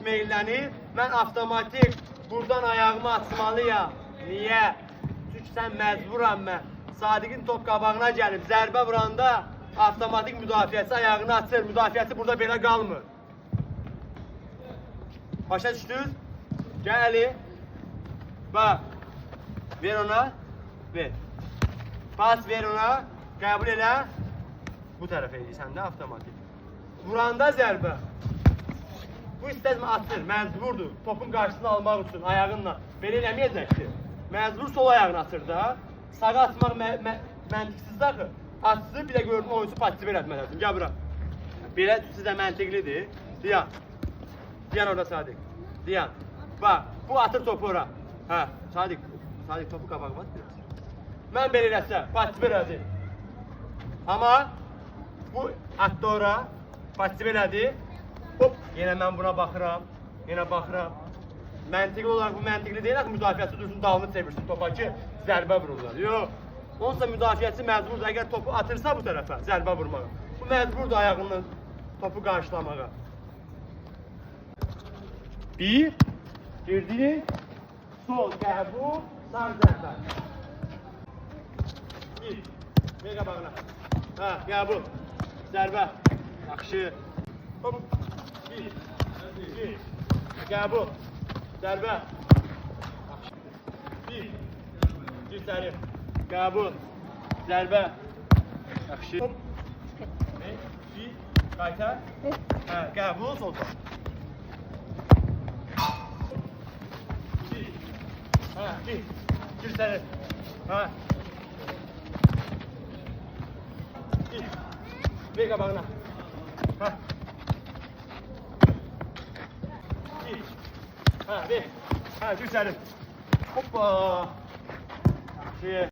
meyləni, mən avtomatik buradan ayağımı atmalıyam. Niyə? Çünki sən məcburam mən. Sadiqin top qabağına gəlib, zərbə vuranda avtomatik müdafiəçi ayağını açır. Müdafiəçi burada belə qalmır. Başa düşdünüz? Gəl Əli. Bax. Ver ona. Ver. Pas ver ona. Qəbul elə. Bu tərəfə edirsən də avtomatik. Vuranda zərbə. Bu istəmə atır, məcburdur. Topun qarşısını almaq üçün ayağınla. Belə eləməyəcək ki. Məcbur sol ayağını atır da. Sağa atmaq məntiqsiz daxı. Atsın, bir də gördüm oyuncu pasif elətmələsin. Gəl bura. Belə sizə məntiqlidir. Diyan. Diyan orada Sadiq. Diyan. Bax, bu atır topu ora. Hə, Sadiq. Sadiq topu qabağıma atır. Mən belə eləsə, pasif elədim. Amma bu atdı ora. Pasif elədi. Hop, yenə mən buna baxıram. Yenə baxıram. Məntiqli olaraq bu məntiqli deyil ki, müdafiəçi dursun, dalını çevirsin topa ki, zərbə vururlar. Yox. Onsa müdafiəçi məcburdur, əgər topu atırsa bu tərəfə, zərbə vurmağa. Bu məcburdur ayağını topu qarşılamağa. Bir, girdi, sol qəbul, sağ zərbə. Bir, ver qabağına. Hə, qəbul, zərbə. Yaxşı. Hop, bir, qəbul, zərbə. Bir, cüzləri. Qəbul, zərbə. Yaxşı. Bir, qaytar. Hə, qəbul, sol top. Bir, hə, bir, cüzləri. Hə. Bir, ver qabağına. Hə. Bir, hə, ver. Hə, cüzləri. Hoppa. Yaxşı.